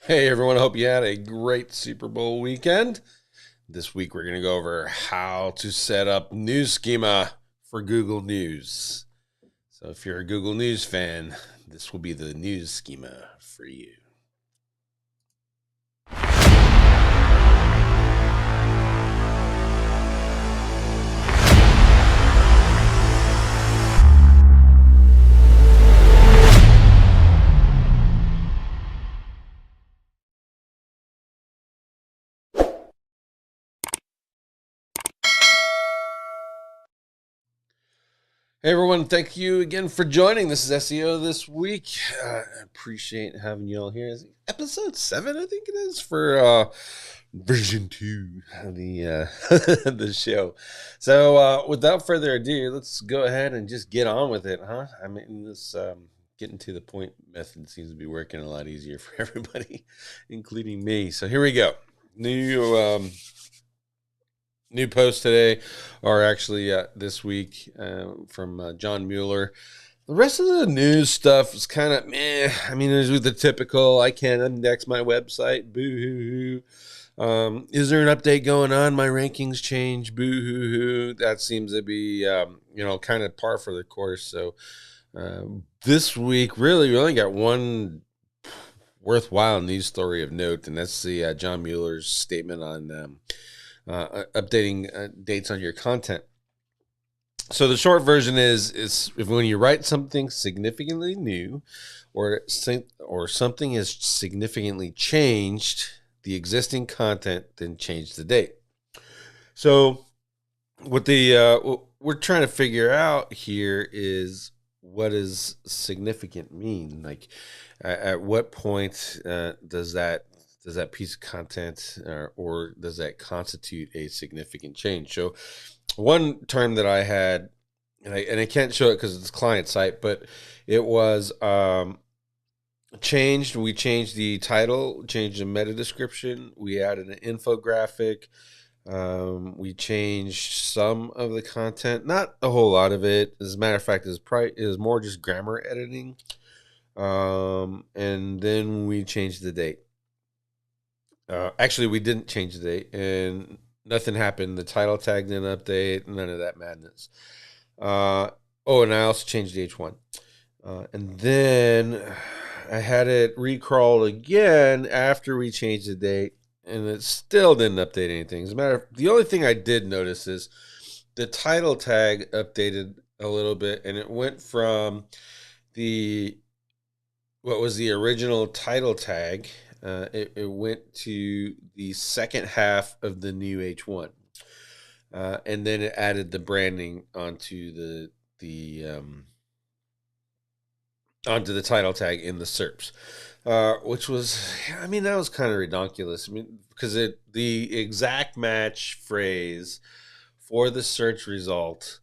Hey everyone, I hope you had a great Super Bowl weekend. This week we're going to go over how to set up news schema for Google News. So if you're a Google News fan, this will be the news schema for you. Hey everyone, thank you again for joining. This is SEO this week. I appreciate having you all here. Is it episode 7, I think it is, for version 2 of the the show. So without further ado, let's go ahead and just get on with it, huh? I mean, this getting to the point method seems to be working a lot easier for everybody, including me. So here we go. New posts today are actually this week from John Mueller. The rest of the news stuff is kind of meh. I mean, there's the typical, I can't index my website, boo-hoo-hoo. Is there an update going on? My rankings change, boo-hoo-hoo. That seems to be, kind of par for the course. So this week, really, we only got one worthwhile news story of note, and that's the John Mueller's statement on updating dates on your content. So the short version is if when you write something significantly new or something has significantly changed the existing content, then change the date. So what we're trying to figure out here is, what does significant mean? Like at what point does that piece of content or does that constitute a significant change? So one term that I had, and I can't show it because it's client site, but it was changed. We changed the title, changed the meta description. We added an infographic. We changed some of the content, not a whole lot of it. As a matter of fact, it was more just grammar editing. And then we changed the date. Actually, we didn't change the date, and nothing happened. The title tag didn't update. None of that madness. And I also changed the H1. And then I had it recrawled again after we changed the date, and it still didn't update anything. As a matter of fact, the only thing I did notice is the title tag updated a little bit, and it went from what was the original title tag. It went to the second half of the new H1, and then it added the branding onto the title tag in the SERPs, which was, I mean, that was kind of ridiculous. I mean, because the exact match phrase for the search result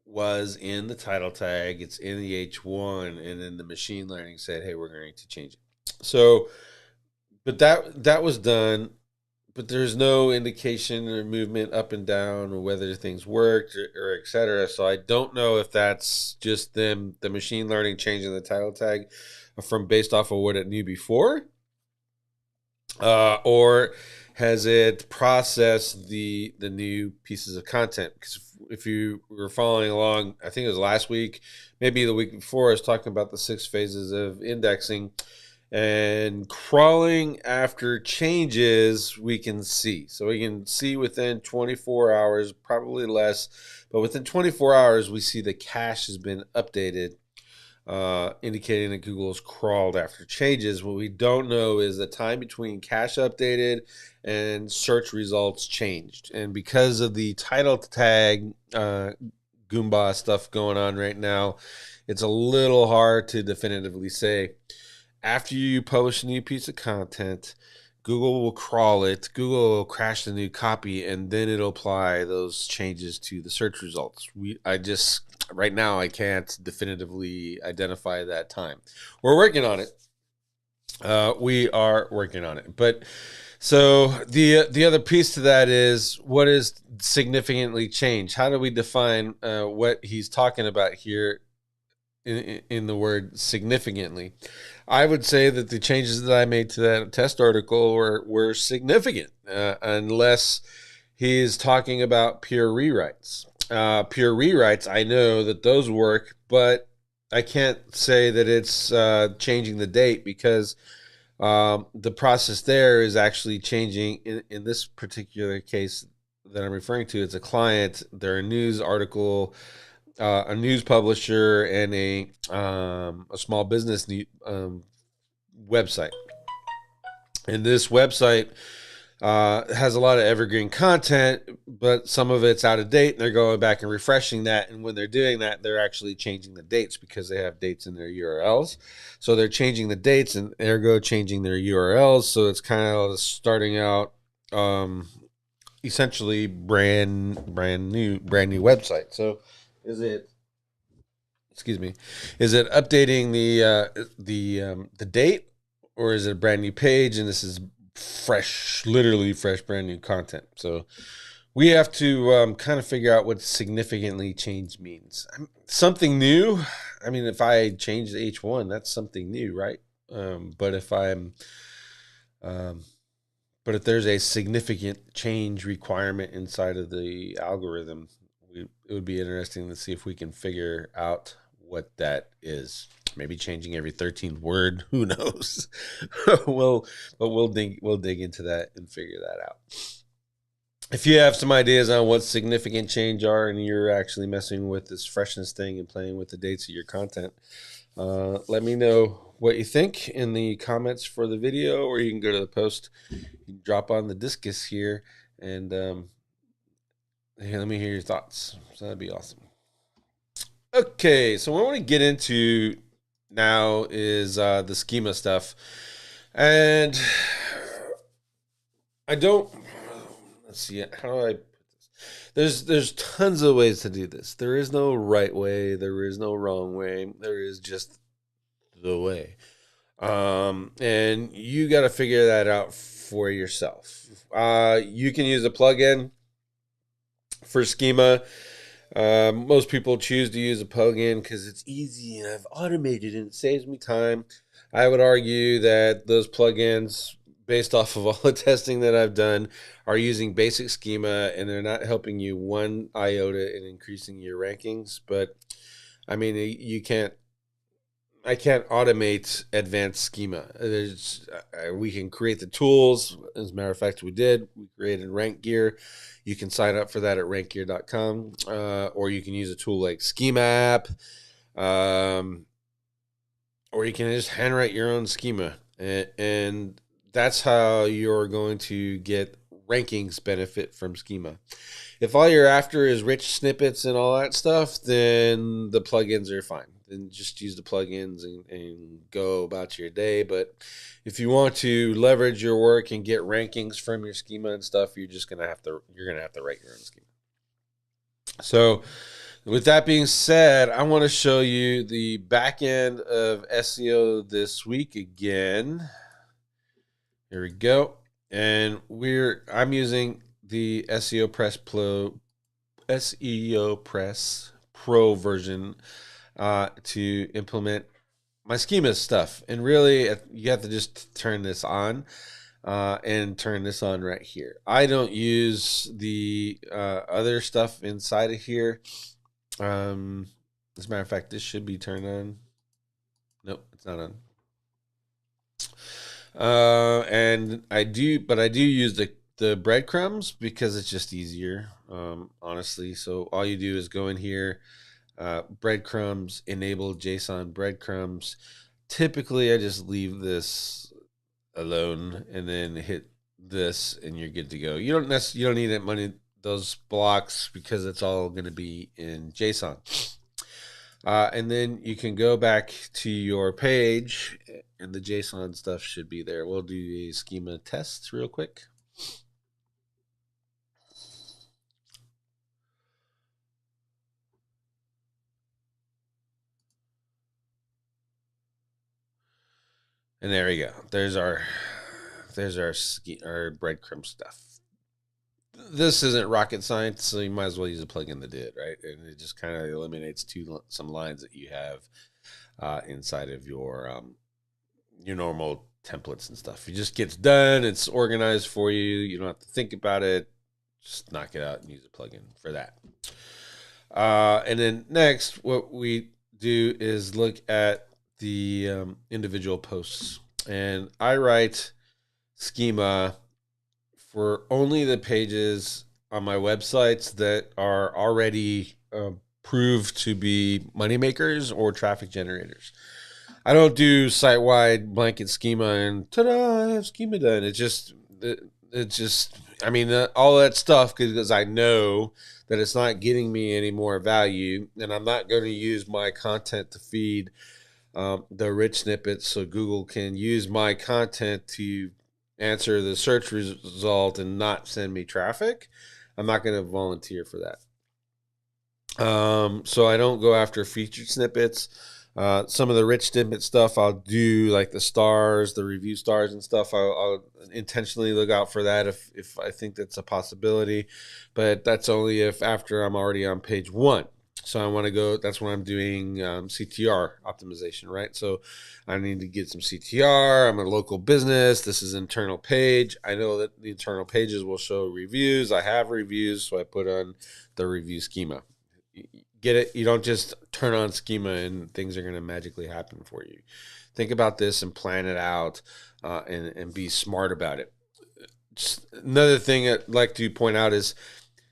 was in the title tag. It's in the H1, and then the machine learning said, "Hey, we're going to change it." So, but that was done. But there's no indication or movement up and down or whether things worked or et cetera. So I don't know if that's just the machine learning changing the title tag from based off of what it knew before, or has it processed the new pieces of content? Because if you were following along, I think it was last week, maybe the week before, I was talking about the 6 phases of indexing. And crawling after changes, we can see. So we can see within 24 hours, probably less, but within 24 hours, we see the cache has been updated, indicating that Google has crawled after changes. What we don't know is the time between cache updated and search results changed. And because of the title tag Goomba stuff going on right now, it's a little hard to definitively say. After you publish a new piece of content, Google will crawl it, Google will crash the new copy, and then it'll apply those changes to the search results. Right now, I can't definitively identify that time. We're working on it. We are working on it. But so the other piece to that is, what is significantly changed? How do we define what he's talking about here? in the word significantly. I would say that the changes that I made to that test article were significant, unless he's talking about pure rewrites. Pure rewrites, I know that those work, but I can't say that it's changing the date, because the process there is actually changing. In this particular case that I'm referring to, it's a client, they're a news article, a news publisher, and a small business website. And this website has a lot of evergreen content, but some of it's out of date, and they're going back and refreshing that. And when they're doing that, they're actually changing the dates, because they have dates in their URLs. So they're changing the dates and ergo changing their URLs. So it's kind of starting out essentially brand new website. So is it, excuse me, is it updating the date, or is it a brand new page? And this is fresh, literally fresh, brand new content. So we have to kind of figure out what significantly change means. Something new. I mean, if I change the H1, that's something new, right? But if if there's a significant change requirement inside of the algorithm, it would be interesting to see if we can figure out what that is. Maybe changing every 13th word. Who knows? We'll dig into that and figure that out. If you have some ideas on what significant change are, and you're actually messing with this freshness thing and playing with the dates of your content, let me know what you think in the comments for the video, or you can go to the post, you can drop on the discus here, and let me hear your thoughts. So that'd be awesome. Okay, so what I want to get into now is the schema stuff. And I don't, let's see, how do I put this? There's tons of ways to do this. There is no right way. There is no wrong way. There is just the way. And you got to figure that out for yourself. You can use a plugin for schema. Most people choose to use a plugin because it's easy and I've automated and it saves me time. I would argue that those plugins, based off of all the testing that I've done, are using basic schema, and they're not helping you one iota in increasing your rankings. But I mean, I can't automate advanced schema. We can create the tools. As a matter of fact, we did. We created Rank Gear. You can sign up for that at rankgear.com, or you can use a tool like Schema app, or you can just handwrite your own schema, and that's how you're going to get rankings benefit from schema. If all you're after is rich snippets and all that stuff, then the plugins are fine. Then just use the plugins and go about your day. But if you want to leverage your work and get rankings from your schema and stuff, you're gonna have to write your own schema. So with that being said, I want to show you the back end of SEO this week again. Here we go. And I'm using the SEO Press Pro version to implement my schema stuff. And really, you have to just turn this on and turn this on right here. I don't use the other stuff inside of here. As a matter of fact, this should be turned on. Nope, it's not on. And I do use the breadcrumbs because it's just easier, honestly. So all you do is go in here, breadcrumbs, enable JSON breadcrumbs. Typically, I just leave this alone and then hit this, and you're good to go. You don't need those blocks, because it's all going to be in JSON. And then you can go back to your page, and the JSON stuff should be there. We'll do a schema test real quick. And there we go. There's our breadcrumb stuff. This isn't rocket science, so you might as well use a plugin that did, right? And it just kind of eliminates some lines that you have inside of your normal templates and stuff. It just gets done. It's organized for you. You don't have to think about it. Just knock it out and use a plugin for that. And then next, what we do is look at the individual posts. And I write schema for only the pages on my websites that are already proved to be moneymakers or traffic generators. I don't do site-wide blanket schema and ta-da, I have schema done. It just, I mean, all that stuff, because I know that it's not getting me any more value, and I'm not going to use my content to feed the rich snippets so Google can use my content to answer the search result and not send me traffic. I'm not going to volunteer for that. So I don't go after featured snippets. Some of the rich snippet stuff I'll do, like the stars, the review stars and stuff. I'll intentionally look out for that if I think that's a possibility, but that's only if after I'm already on page 1. So I want to go, that's when I'm doing Ctr optimization, right? So I need to get some Ctr. I'm a local business. This is internal page. I know that the internal pages will show reviews. I have reviews, so I put on the review schema. Get it? You don't just turn on schema and things are going to magically happen for you. Think about this and plan it out and be smart about it. Just another thing I'd like to point out is,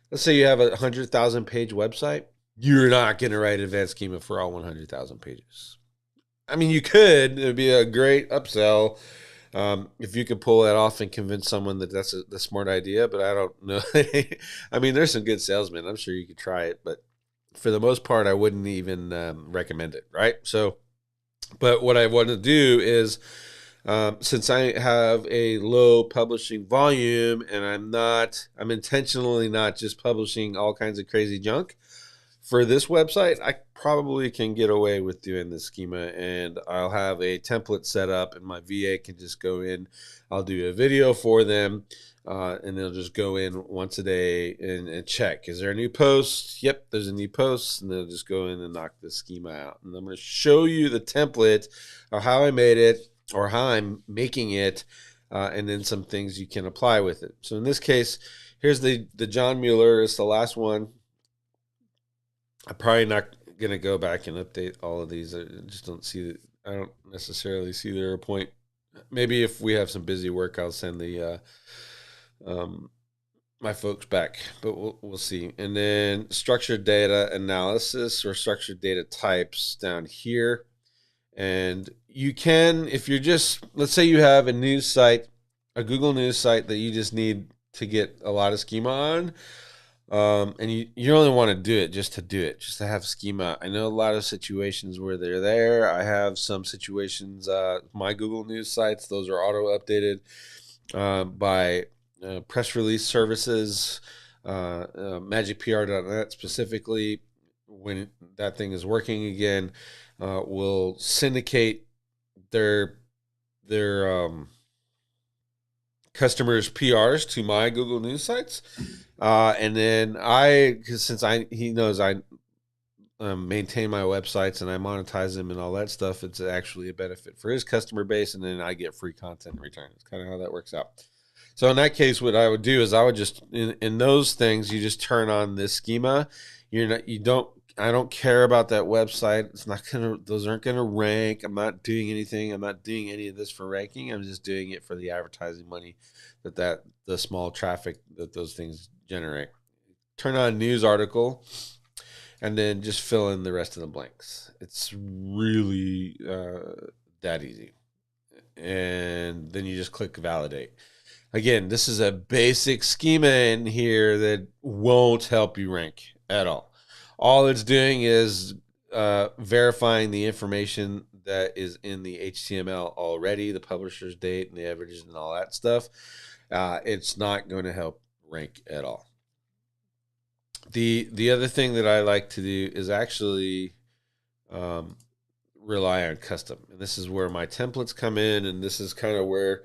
let's say you have a 100,000 page website. You're not going to write advanced schema for all 100,000 pages. I mean, you could. It would be a great upsell if you could pull that off and convince someone that that's the smart idea, but I don't know. I mean, there's some good salesmen. I'm sure you could try it, but for the most part, I wouldn't even recommend it, right? So, but what I want to do is, since I have a low publishing volume and I'm intentionally not just publishing all kinds of crazy junk, for this website, I probably can get away with doing this schema, and I'll have a template set up and my VA can just go in. I'll do a video for them, and they'll just go in once a day and check. Is there a new post? Yep, there's a new post, and they'll just go in and knock the schema out. And I'm going to show you the template or how I made it or how I'm making it, and then some things you can apply with it. So in this case, here's the John Mueller. It's the last one. I'm probably not going to go back and update all of these. I just don't see I don't necessarily see their point. Maybe if we have some busy work, I'll send the my folks back, but we'll see. And then structured data analysis or structured data types down here. And you can, if you're just, let's say you have a news site, a Google News site that you just need to get a lot of schema on, and you only want to do it just to do it, just to have schema. I know a lot of situations where they're there. I have some situations, my Google News sites, those are auto-updated by press release services, magicpr.net specifically. When that thing is working again, will syndicate their customers' PRs to my Google News sites. And then since he knows I maintain my websites and I monetize them and all that stuff, it's actually a benefit for his customer base, and then I get free content in return. It's kind of how that works out. So in that case, what I would do is I would just, in those things, you just turn on this schema. I don't care about that website. It's not those aren't gonna rank. I'm not doing anything. I'm not doing any of this for ranking. I'm just doing it for the advertising money that the small traffic that those things generate. Turn on news article, and then just fill in the rest of the blanks. It's really that easy. And then you just click validate. Again, this is a basic schema in here that won't help you rank at all. All it's doing is verifying the information that is in the HTML already, the publisher's date and the averages and all that stuff. It's not going to help rank at all. The other thing that I like to do is actually rely on custom. And this is where my templates come in, and this is kind of where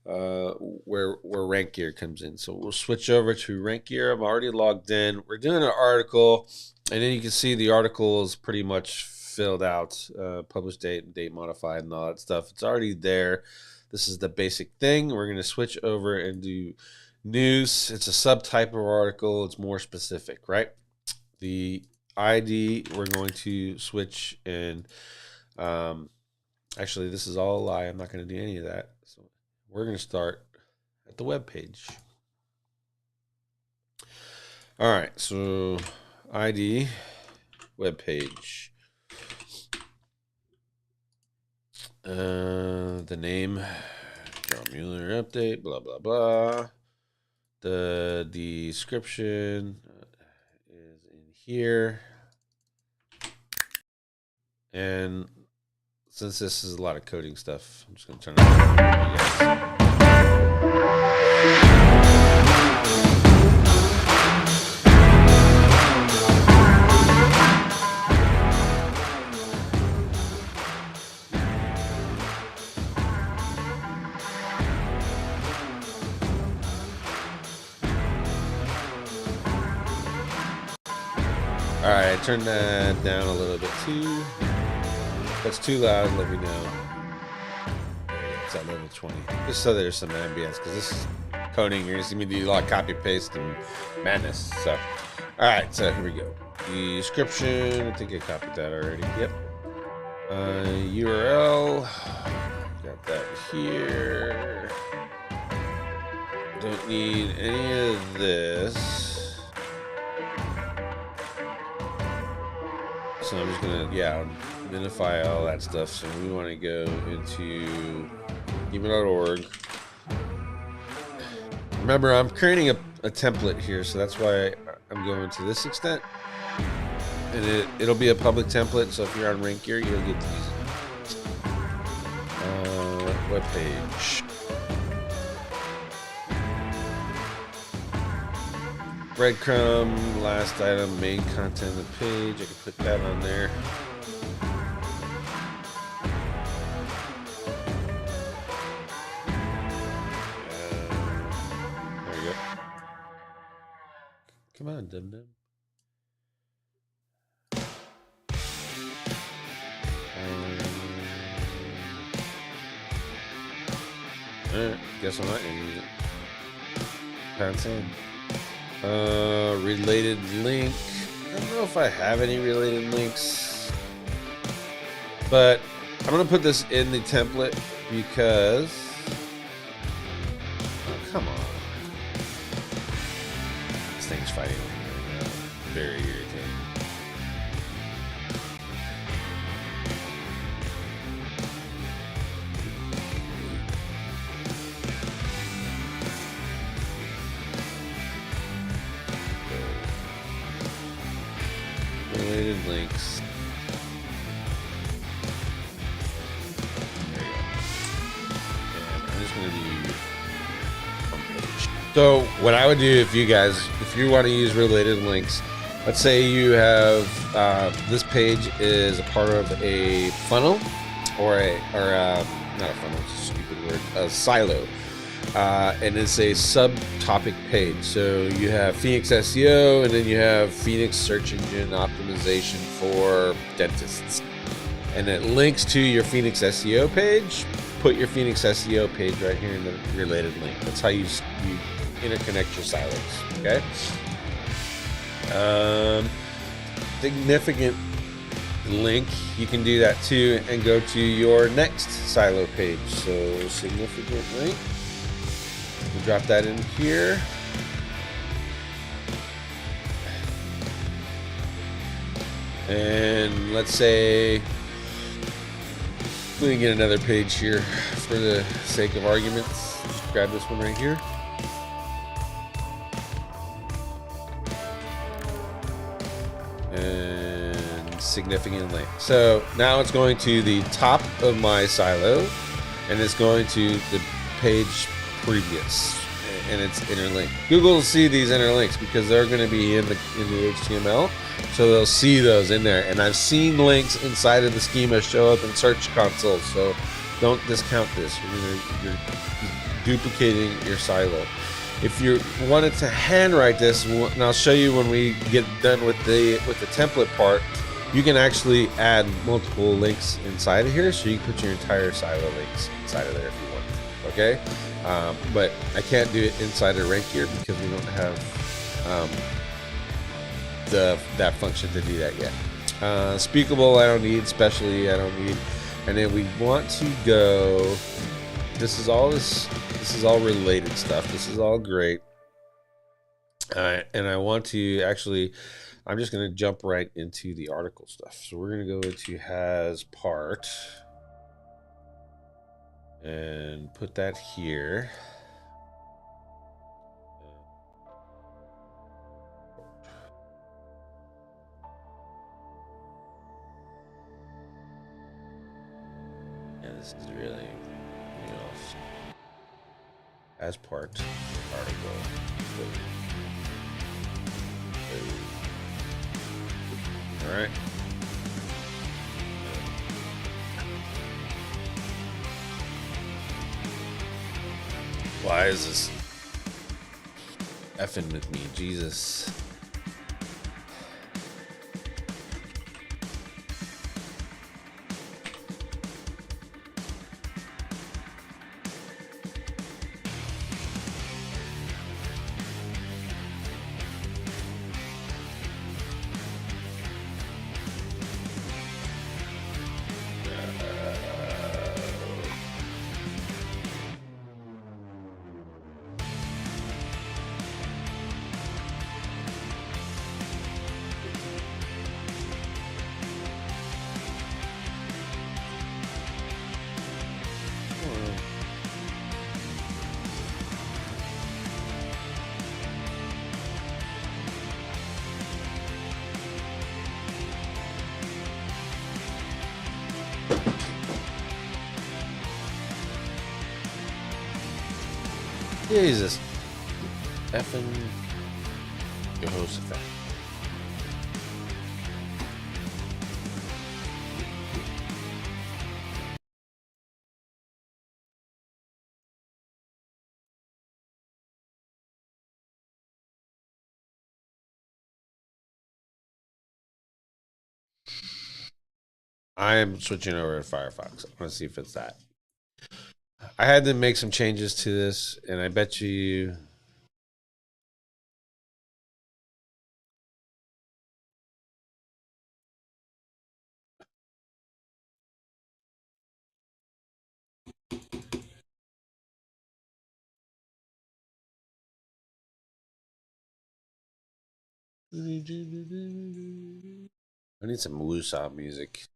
Rank Gear comes in. So we'll switch over to Rank Gear. I'm already logged in. We're doing an article, and then you can see the article is pretty much filled out, publish date, date modified, and all that stuff. It's already there. This is the basic thing. We're going to switch over and do news. It's a subtype of article. It's more specific, right? The ID, we're going to switch and actually, this is all a lie. I'm not going to do any of that. So we're going to start at the web page. All right, so ID, web page. The name, John Mueller update, blah, blah, blah. The description is in here. And since this is a lot of coding stuff, I'm just going to turn it on. All right, turn that down a little bit too. If that's too loud, let me know. It's at level 20. Just so there's some ambience, because this is coding. You're going to see me do a lot of copy paste and madness. So, all right, so here we go. Description. I think I copied that already. Yep. URL. Got that here. Don't need any of this. So I'm just gonna, minify all that stuff. So we want to go into schema.org. Remember, I'm creating a template here, so that's why I'm going to this extent. And it'll be a public template, so if you're on Rank Gear, you'll get to use it. Web page. Breadcrumb, last item, main content of the page. I can put that on there. There we go. Come on, dum dum. Alright, guess I'm not gonna use it. Pound sand. Related link. I don't know if I have any related links, but I'm gonna put this in the template because, oh, come on, this thing's fighting with me right now. Very irritating. Related links. There you go. And I'm just going to do homepage. So what I would do if you want to use related links, let's say you have this page is a part of a funnel or not a funnel, it's a stupid word, a silo. And it's a subtopic page. So you have Phoenix SEO, and then you have Phoenix Search Engine Optimization for dentists. And it links to your Phoenix SEO page. Put your Phoenix SEO page right here in the related link. That's how you interconnect your silos. Okay. Significant link, you can do that too, and go to your next silo page. So significant link. We'll drop that in here. And let's say we can get another page here for the sake of arguments. Just grab this one right here. And significant link. So now it's going to the top of my silo, and it's going to the page previous, and it's interlinked. Google will see these interlinks because they're going to be in the HTML, so they'll see those in there. And I've seen links inside of the schema show up in Search Console, so don't discount this. You're duplicating your silo. If you wanted to handwrite this, and I'll show you when we get done with the template part, you can actually add multiple links inside of here, so you can put your entire silo links inside of there if you want. Okay, but I can't do it inside of rank here because we don't have that function to do that yet. Speakable I don't need, especially I don't need, and then we want to go. This is all related stuff. This is all great, and I want to actually. I'm just going to jump right into the article stuff. So we're going to go into has part and put that here. Yeah, this is really, as part article. All right. Why is this effing with me? Jesus. Jesus. Effing Jehoshaphat. I am switching over to Firefox. I want to see if it's that. I had to make some changes to this, and I bet you. I need some Wusa music.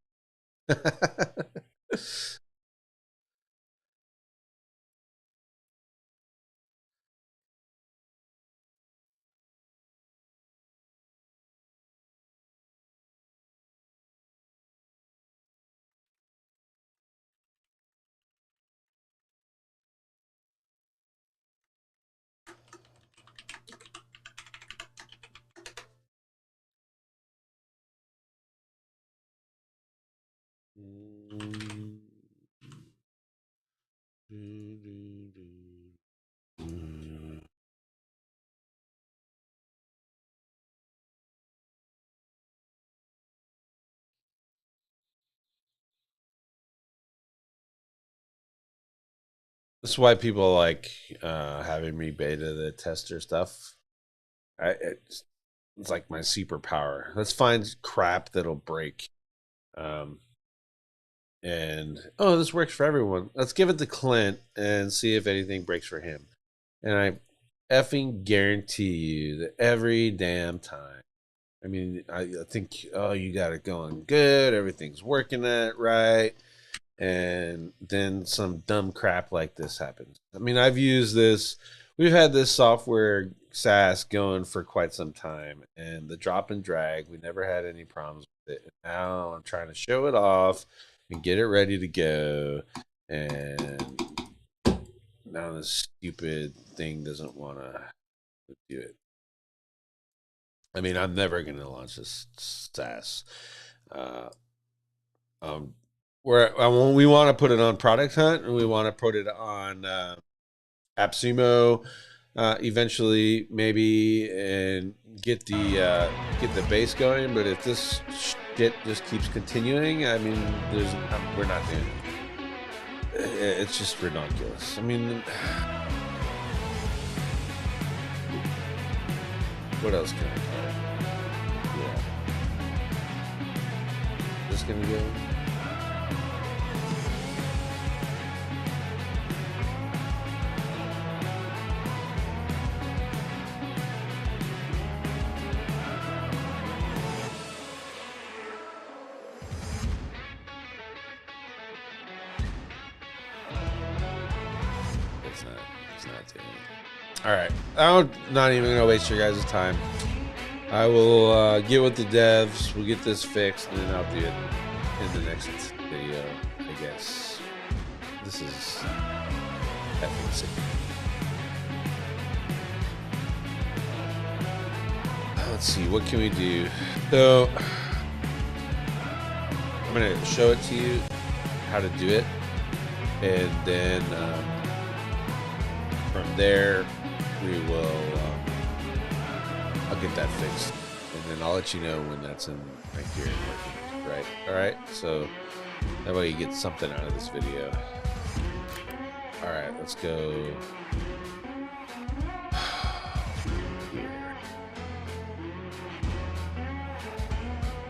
That's why people like having me beta the tester stuff. It's like my superpower. Let's find crap that'll break. Um, and this works for everyone. Let's give it to Clint and see if anything breaks for him. And I effing guarantee you that every damn time. I mean, I think, you got it going good. Everything's working at right. And then some dumb crap like this happens. I mean, I've used this. We've had this software SAAS going for quite some time, and the drop and drag, we never had any problems with it. Now I'm trying to show it off and get it ready to go, and now this stupid thing doesn't want to do it. I mean, I'm never going to launch this SaaS. Where we want to put it on Product Hunt, and we want to put it on AppSumo, eventually, maybe, and get the base going. But if this shit just keeps continuing, I mean, we're not doing it. It's just ridiculous. I mean, what else can I call it? Yeah. Just gonna go. It's not doing it. All right, I'm not even gonna waste your guys' time. I will get with the devs. We'll get this fixed, and then I'll do it in the next video, I guess. This is effing sick. Let's see, what can we do? So I'm gonna show it to you how to do it, and then from there we will I'll get that fixed, and then I'll let you know when that's in right here and working. Right? All right. So that way you get something out of this video. All right, let's go.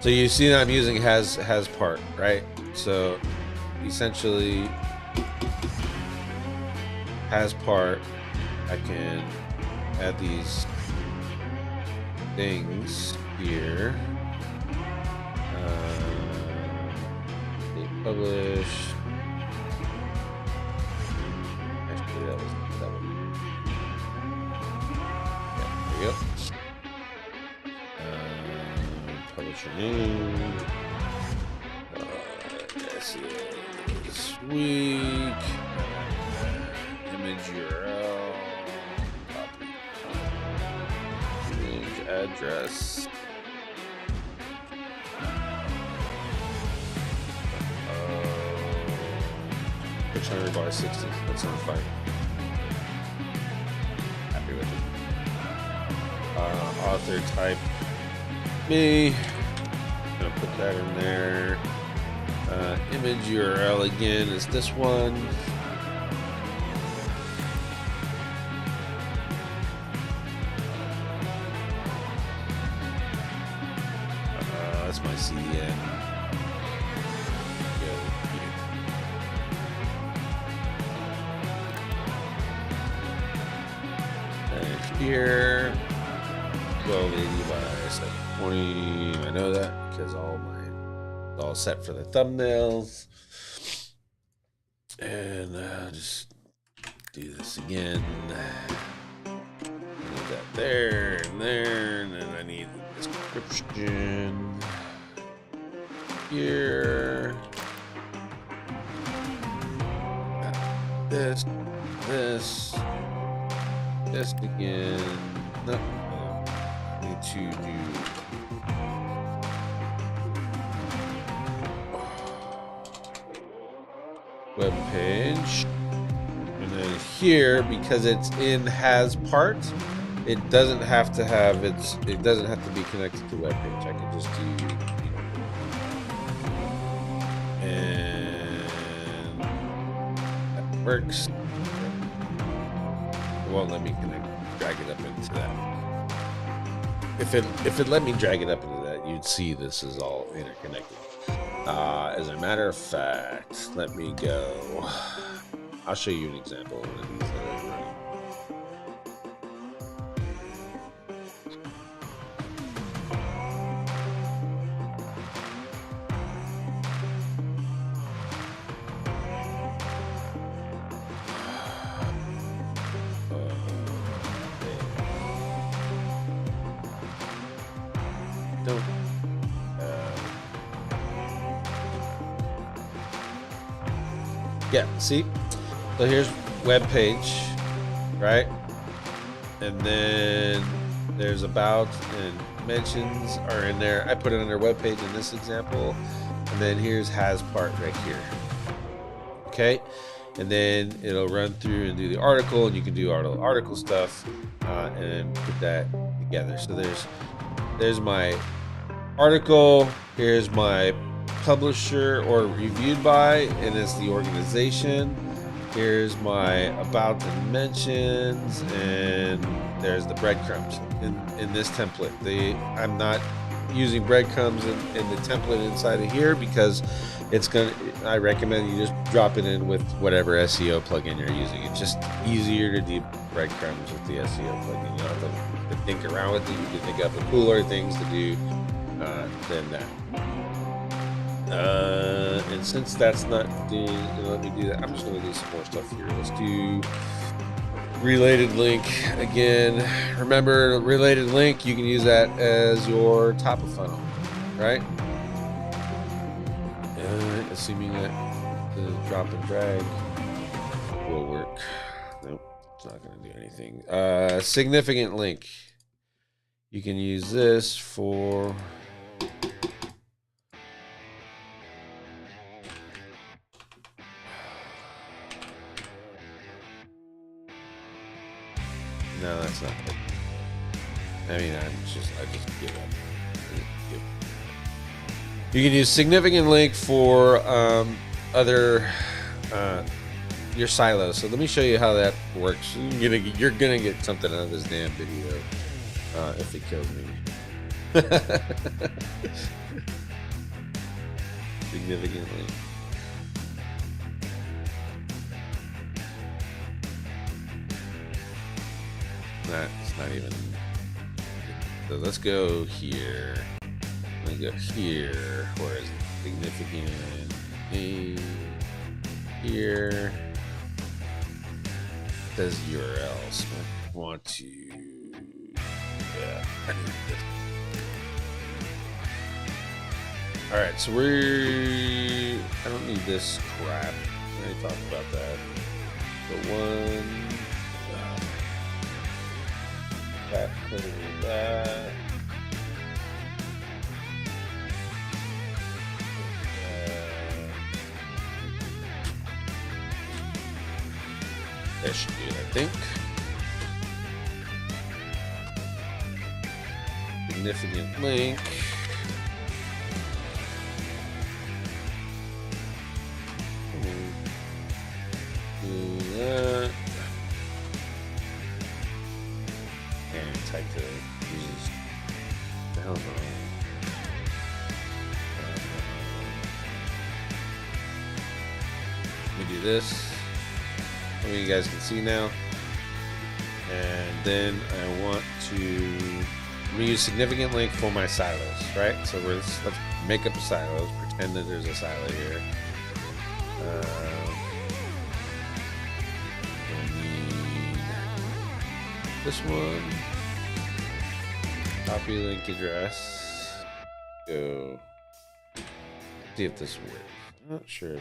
So you see that I'm using has part, right? So essentially has part, I can add these things here. Publish. Actually, that one. Yeah, there you go. Publish your name. This week. Image URL. Copy. Image address. 600 by 60. That sounds fine. Happy with it. Author type me. I'm gonna put that in there. Image URL again is this one. That's my CDN. Here, 1280 by 720. I know that because it's all set for the thumbnails. And just do this again. I need that there and there, and then I need the description here. This. This again. No. Need to do web page, and then here, because it's in has part, it doesn't have to have it doesn't have to be connected to web page. I can just do, and that works. It won't let me drag it up into that. If it let me drag it up into that, you'd see this is all interconnected. As a matter of fact, let me go. I'll show you an example of these that I'm running. Yeah, see? So here's web page, right? And then there's about and mentions are in there. I put it under web page in this example. And then here's has part right here. Okay, and then it'll run through and do the article, and you can do article stuff and put that together. So there's my article. Here's my publisher or reviewed by, and it's the organization. Here's my about and mentions, and there's the breadcrumbs in this template. I'm not using breadcrumbs in the template inside of here because I recommend you just drop it in with whatever SEO plugin you're using. It's just easier to do breadcrumbs with the SEO plugin. You don't have to think around with it. You can think up cooler things to do than that. And since that's not let me do that. I'm just going to do some more stuff here. Let's do related link again. Remember, related link, you can use that as your top of funnel, right? Assuming that the drop and drag will work. Nope, it's not going to do anything. Significant link. You can use this for no, that's not it. I mean, I just give up. You can use significant link for other your silos. So let me show you how that works. You're gonna get something out of this damn video if it kills me. Significant link. It's not even. So let's go here. Let me go here. Where is it? Significant. Here. It says URLs. I want to. Yeah. I need this. All right. So I don't need this crap. I already talked about that. The one. That, that. That should do it, I think. Significant link. Do that. And type to use the hell's wrong. Let me do this. You guys can see now, and then I want to use significant link for my silos, right? So let's make up a silo. Let's pretend that there's a silo here. We'll need this one. Copy link address. Go. See if this works. Not sure.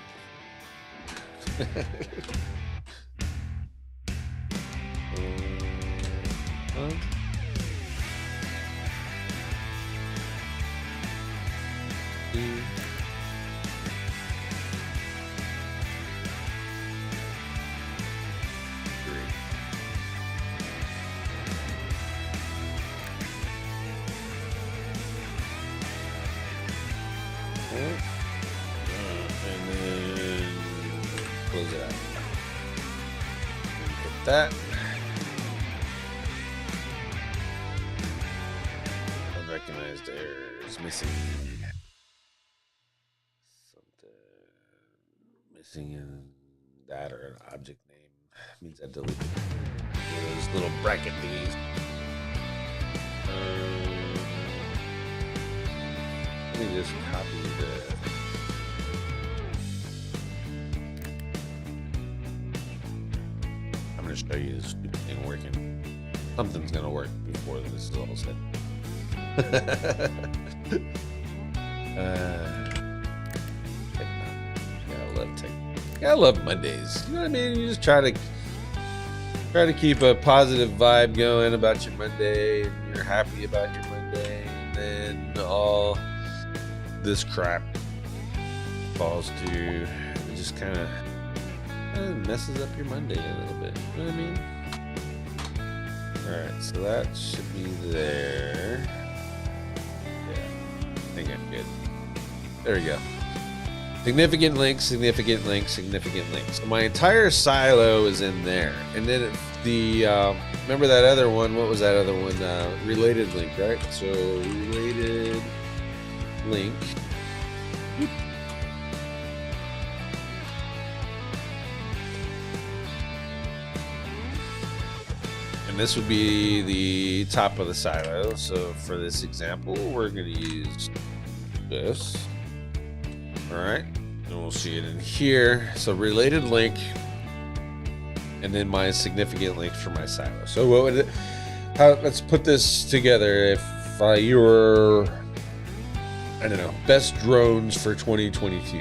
And then close it out. Hit that. Unrecognized errors. Missing something. Missing in that or an object name. Means I deleted those little bracket thingies. Let me just copy the. I'm going to show you this stupid thing working. Something's going to work before this is all said. I love Mondays. You know what I mean? You just try to keep a positive vibe going about your Monday, and you're happy about your Monday, and then all this crap falls through. It just kind of messes up your Monday a little bit. You know what I mean? All right, so that should be there. Yeah, I think I'm good. There we go. Significant links, significant links, significant links. So my entire silo is in there. And then the, remember that other one? What was that other one? Related link, right? So related link. And this would be the top of the silo. So for this example, we're going to use this. All right, and we'll see it in here. So related link, and then my significant links for my silo. So what would it, let's put this together. If you were, I don't know, best drones for 2022,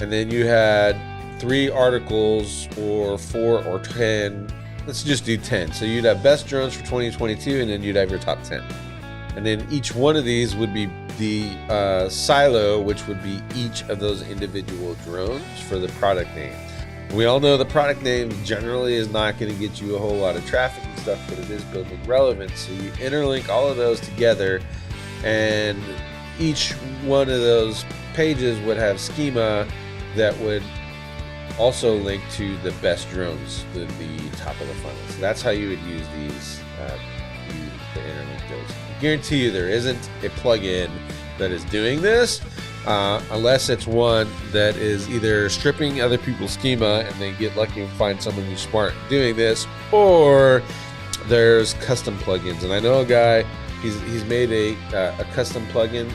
and then you had 3 articles or 4 or 10, let's just do 10. So you'd have best drones for 2022, and then you'd have your top 10. And then each one of these would be the silo, which would be each of those individual drones for the product name. We all know the product name generally is not going to get you a whole lot of traffic and stuff, but it is building relevance. So you interlink all of those together, and each one of those pages would have schema that would also link to the best drones, the top of the funnel. So that's how you would use these, the interlink those. I guarantee you there isn't a plugin that is doing this, unless it's one that is either stripping other people's schema and they get lucky and find someone who's smart doing this, or there's custom plugins. And I know a guy, he's made a custom plugin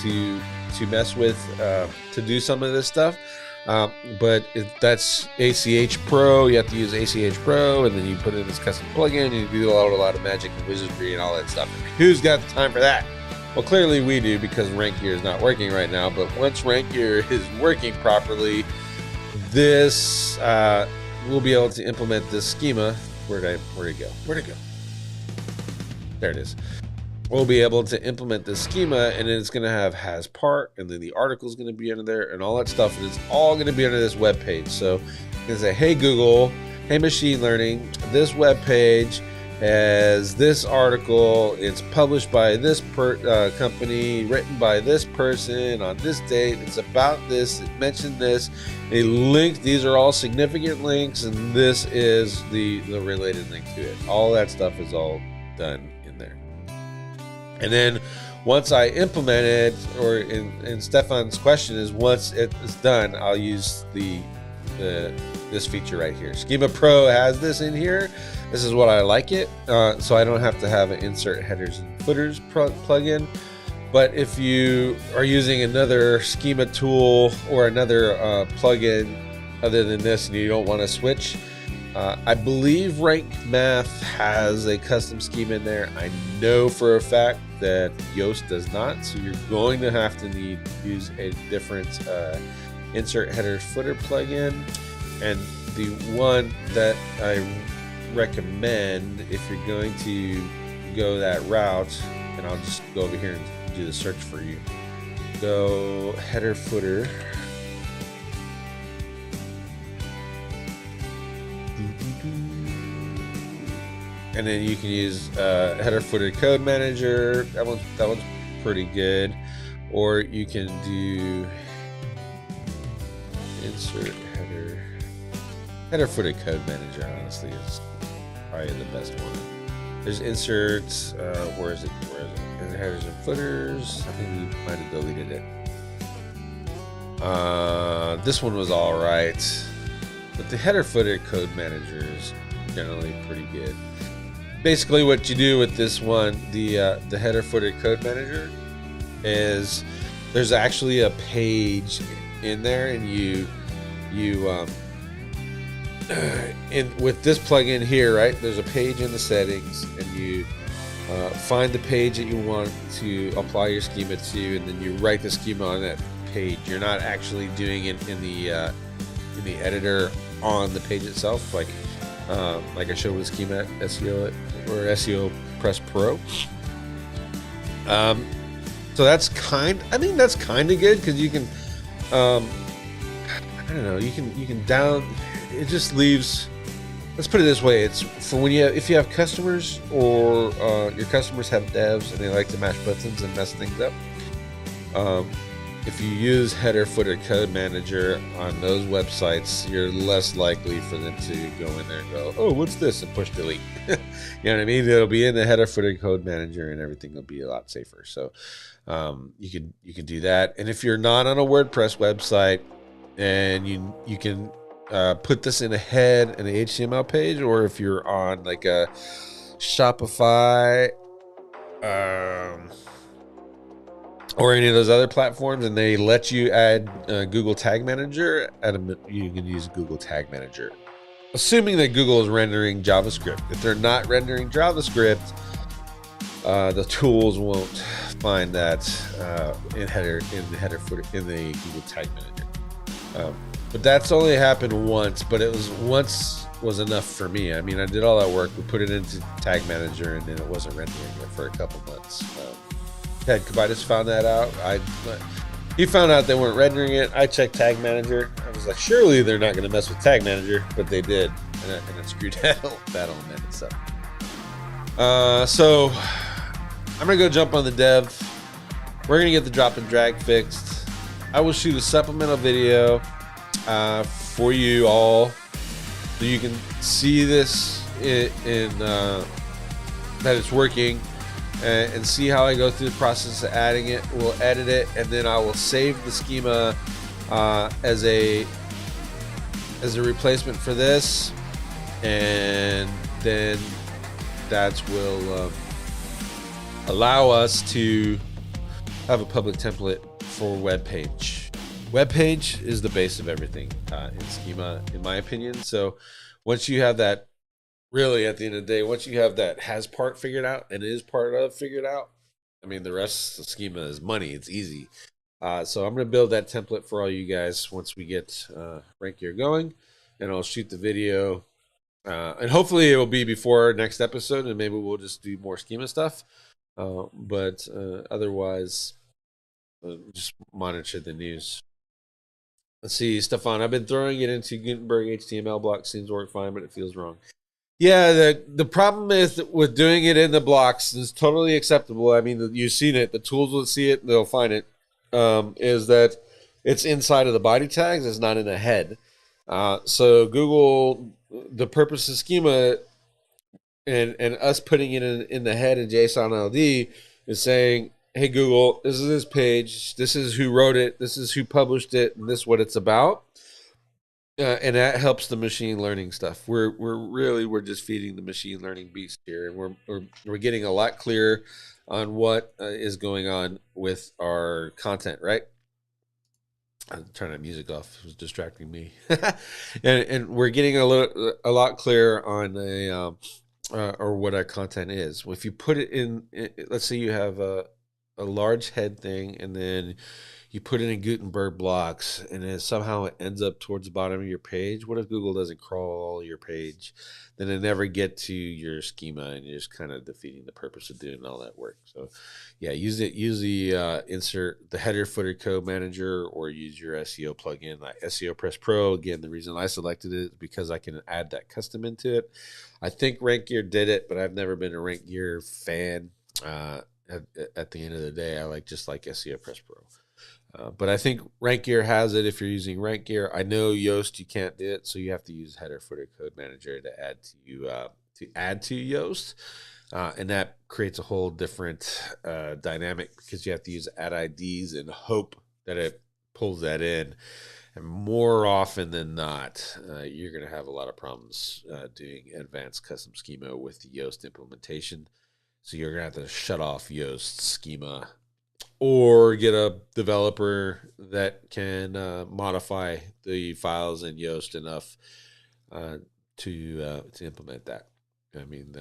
to mess with, to do some of this stuff. But that's ACH Pro. You have to use ACH Pro, and then you put in this custom plugin, and you do a lot of magic and wizardry and all that stuff. And who's got the time for that? Well, clearly we do, because Rank Gear is not working right now. But once Rank Gear is working properly, this we'll be able to implement this schema. Where'd it go? There it is. We'll be able to implement this schema, and then it's going to have has part, and then the article is going to be under there and all that stuff, and it's all going to be under this web page. So you can say, hey Google, hey machine learning, this web page has this article, it's published by this company, written by this person on this date, it's about this, it mentioned this, a link, these are all significant links, and this is the related link to it. All that stuff is all done in there. And then once I implement it, or in Stefan's question is, once it is done, I'll use this feature right here. Schema Pro has this in here. This is what I like it. So I don't have to have an insert headers and footers plugin. But if you are using another schema tool or another plugin other than this, and you don't want to switch, I believe Rank Math has a custom schema in there. I know for a fact that Yoast does not, so you're going to have to use a different insert header footer plugin. And the one that I recommend, if you're going to go that route, and I'll just go over here and do the search for you. Go header footer. And then you can use header footer code manager. That one's pretty good. Or you can do insert header footer code manager. Honestly, is probably the best one. There's inserts. Where is it? And headers and footers. I think we might have deleted it. This one was all right, but the header footer code manager is generally pretty good. Basically, what you do with this one, the header footer code manager, is there's actually a page in there, and you with this plugin here, right? There's a page in the settings, and you find the page that you want to apply your schema to, and then you write the schema on that page. You're not actually doing it in the editor on the page itself, like I showed with Schema SEO or SEO Press Pro. So that's kind of good, because you can, I don't know, you can it just leaves. Let's put it this way: it's for when if you have customers or your customers have devs and they like to mash buttons and mess things up. If you use header footer code manager on those websites, you're less likely for them to go in there and go, "Oh, what's this?" and push delete. You know what I mean? It'll be in the header footer code manager, and everything will be a lot safer. So you can do that. And if you're not on a WordPress website, and you can put this in a head and an HTML page, or if you're on like a Shopify. Or any of those other platforms, and they let you add Google Tag Manager, you can use Google Tag Manager. Assuming that Google is rendering JavaScript. If they're not rendering JavaScript, the tools won't find that in the header footer in the Google Tag Manager. But that's only happened once, but it was enough for me. I mean, I did all that work. We put it into Tag Manager, and then it wasn't rendering it for a couple months. Ted Kubitis found that out. He found out they weren't rendering it. I checked Tag Manager. I was like, surely they're not going to mess with Tag Manager, but they did, and it screwed that element itself. So I'm going to go jump on the dev. We're going to get the drop and drag fixed. I will shoot a supplemental video for you all so you can see this in that it's working. And see how I go through the process of adding it. We'll edit it, and then I will save the schema as a replacement for this, and then that will allow us to have a public template for web page. Web page is the base of everything in schema, in my opinion. So once you have that. Really, at the end of the day, once you have that has part figured out and is part of figured out, I mean, the rest of the schema is money. It's easy. So I'm going to build that template for all you guys once we get Rank Gear going, and I'll shoot the video. And hopefully it will be before next episode, and maybe we'll just do more schema stuff. But otherwise, just monitor the news. Let's see, Stefan, I've been throwing it into Gutenberg HTML blocks. Seems to work fine, but it feels wrong. Yeah, the problem is with doing it in the blocks is totally acceptable. I mean, you've seen it. The tools will see it. They'll find it. Is that it's inside of the body tags. It's not in the head. So Google, the purpose of schema and us putting it in the head in JSON LD is saying, hey, Google, this is this page. This is who wrote it. This is who published it. And this is what it's about. And that helps the machine learning stuff. We're just feeding the machine learning beast here, and we're getting a lot clearer on what is going on with our content, right? I'm turning that music off. It was distracting me, and we're getting a lot clearer on or what our content is. If you put it in, let's say you have a large head thing, and then you put it in Gutenberg blocks, and then somehow it ends up towards the bottom of your page. What if Google doesn't crawl your page? Then it never get to your schema, and you're just kind of defeating the purpose of doing all that work. So, yeah, use the insert the header footer code manager, or use your SEO plugin like SEO Press Pro. Again, the reason I selected it is because I can add that custom into it. I think Rank Gear did it, but I've never been a Rank Gear fan. At the end of the day, I like SEO Press Pro. But I think Rank Gear has it if you're using Rank Gear. I know Yoast you can't do it, so you have to use header footer code manager to add to Yoast, and that creates a whole different dynamic because you have to use add IDs and hope that it pulls that in. And more often than not, you're going to have a lot of problems doing advanced custom schema with the Yoast implementation. So you're going to have to shut off Yoast schema, or get a developer that can modify the files in Yoast enough to implement that. I mean,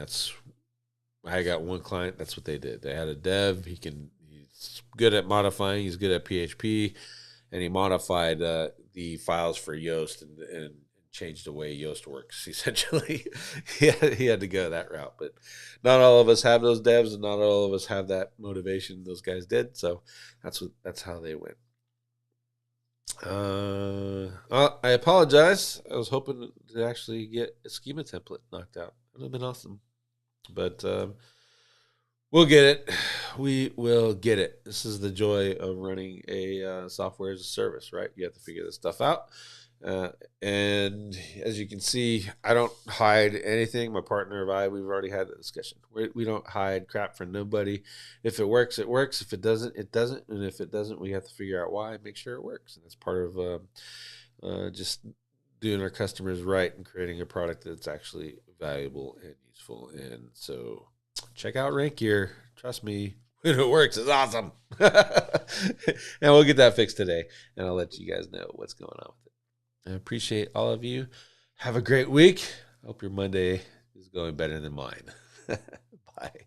I got one client. That's what they did. They had a dev. He's good at modifying. He's good at PHP, and he modified the files for Yoast and changed the way Yoast works. Essentially, he had to go that route. But not all of us have those devs, and not all of us have that motivation. Those guys did, so that's how they went. I apologize. I was hoping to actually get a schema template knocked out. It would have been awesome. But we'll get it. We will get it. This is the joy of running a software as a service, right? You have to figure this stuff out. And as you can see, I don't hide anything. My partner and I, we've already had the discussion. We don't hide crap for nobody. If it works, it works. If it doesn't, it doesn't. And if it doesn't, we have to figure out why, make sure it works. And that's part of just doing our customers right and creating a product that's actually valuable and useful. And so check out Rank Gear. Trust me, when it works, it's awesome. And we'll get that fixed today. And I'll let you guys know what's going on with it. I appreciate all of you. Have a great week. Hope your Monday is going better than mine. Bye.